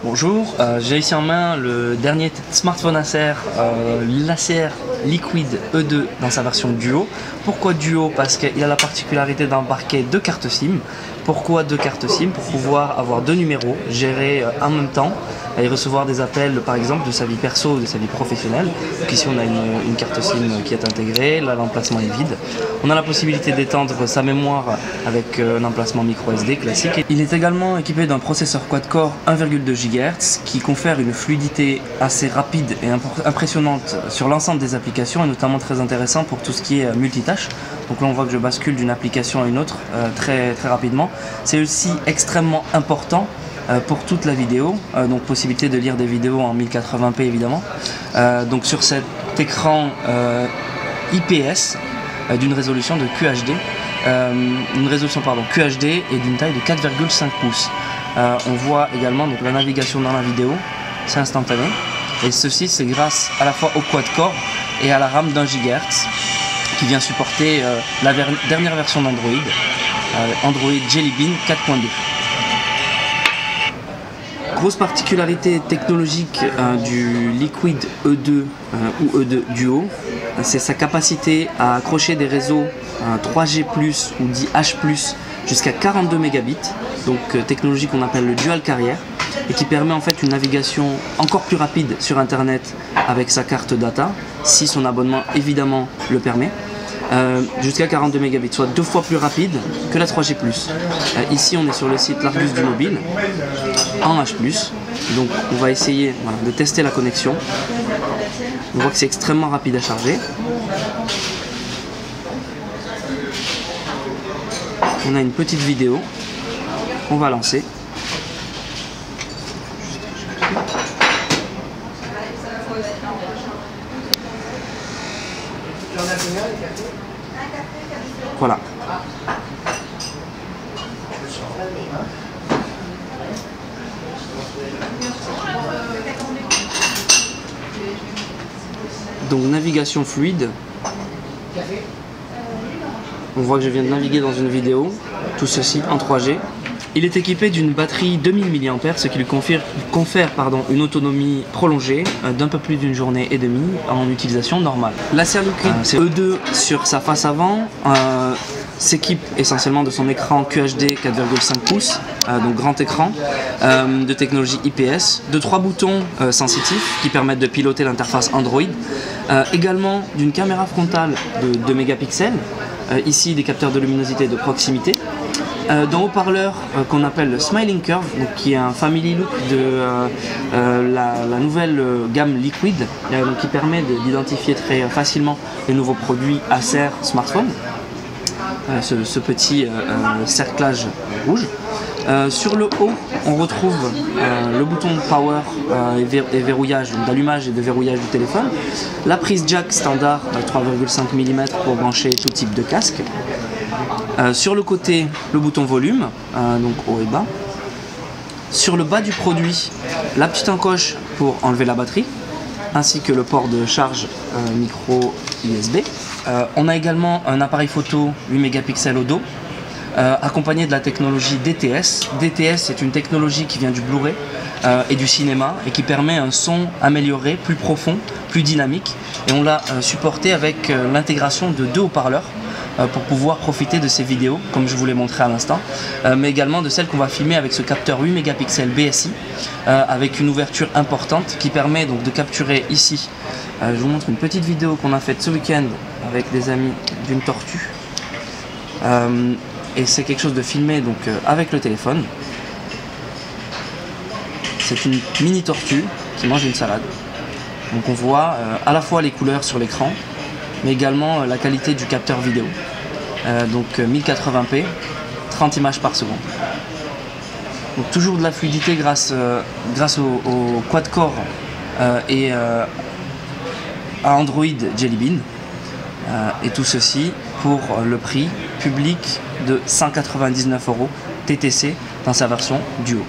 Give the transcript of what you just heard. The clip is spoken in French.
Bonjour, j'ai ici en main le dernier smartphone Acer, l'Acer Liquid E2 dans sa version Duo. Pourquoi Duo? Parce qu'il a la particularité d'embarquer deux cartes SIM. Pourquoi deux cartes SIM? Pour pouvoir avoir deux numéros gérés en même temps et recevoir des appels par exemple de sa vie perso ou de sa vie professionnelle. Donc ici on a une carte SIM qui est intégrée, là l'emplacement est vide. On a la possibilité d'étendre sa mémoire avec un emplacement micro SD classique. Il est également équipé d'un processeur quad-core 1,2 GHz qui confère une fluidité assez rapide et impressionnante sur l'ensemble des applications et notamment très intéressant pour tout ce qui est multitâche. Donc là on voit que je bascule d'une application à une autre très rapidement. C'est aussi extrêmement important pour toute la vidéo, donc possibilité de lire des vidéos en 1080p évidemment. Donc sur cet écran IPS d'une résolution de QHD, QHD et d'une taille de 4,5 pouces. On voit également donc la navigation dans la vidéo, c'est instantané. Et ceci c'est grâce à la fois au quad-core et à la RAM d'1 GHz qui vient supporter la dernière version d'Android, Android Jelly Bean 4.2. Grosse particularité technologique du Liquid E2 ou E2 Duo, c'est sa capacité à accrocher des réseaux 3G+, ou dit H+, jusqu'à 42 mégabits, donc technologie qu'on appelle le dual carrière, et qui permet en fait une navigation encore plus rapide sur internet avec sa carte data, si son abonnement évidemment le permet. Jusqu'à 42 mégabits, soit 2 fois plus rapide que la 3G+. Ici on est sur le site l'Argus du mobile en H+, donc on va essayer de tester la connexion. On voit que c'est extrêmement rapide à charger. On a une petite vidéo qu'on va lancer. Voilà. Donc navigation fluide. On voit que je viens de naviguer dans une vidéo, tout ceci en 3G. Il est équipé d'une batterie 2000 mAh, ce qui lui confère une autonomie prolongée d'un peu plus d'une journée et demie en utilisation normale. L'Acer Liquid E2 sur sa face avant s'équipe essentiellement de son écran QHD 4,5 pouces, donc grand écran, de technologie IPS, de 3 boutons sensitifs qui permettent de piloter l'interface Android, également d'une caméra frontale de 2 mégapixels, ici des capteurs de luminosité de proximité, d'un haut-parleur qu'on appelle le Smiling Curve, donc qui est un family look de la nouvelle gamme Liquid, donc qui permet d'identifier très facilement les nouveaux produits Acer smartphone. Ce petit cerclage rouge. Sur le haut, on retrouve le bouton Power et verrouillage, d'allumage et de verrouillage du téléphone. La prise jack standard 3,5 mm pour brancher tout type de casque. Sur le côté, le bouton volume, donc haut et bas. Sur le bas du produit, la petite encoche pour enlever la batterie, ainsi que le port de charge micro USB. On a également un appareil photo 8 mégapixels au dos, accompagné de la technologie DTS. DTS est une technologie qui vient du Blu-ray et du cinéma et qui permet un son amélioré, plus profond, plus dynamique. Et on l'a supporté avec l'intégration de 2 haut-parleurs pour pouvoir profiter de ces vidéos, comme je vous l'ai montré à l'instant, mais également de celles qu'on va filmer avec ce capteur 8 mégapixels BSI, avec une ouverture importante qui permet donc de capturer ici. Je vous montre une petite vidéo qu'on a faite ce week-end avec des amis d'une tortue. Et c'est quelque chose de filmé donc, avec le téléphone. C'est une mini tortue qui mange une salade. Donc on voit à la fois les couleurs sur l'écran, mais également la qualité du capteur vidéo. Donc 1080p, 30 images par seconde. Donc toujours de la fluidité grâce au quad-core et à Android Jelly Bean. Et tout ceci pour le prix public de 199 € TTC dans sa version Duo.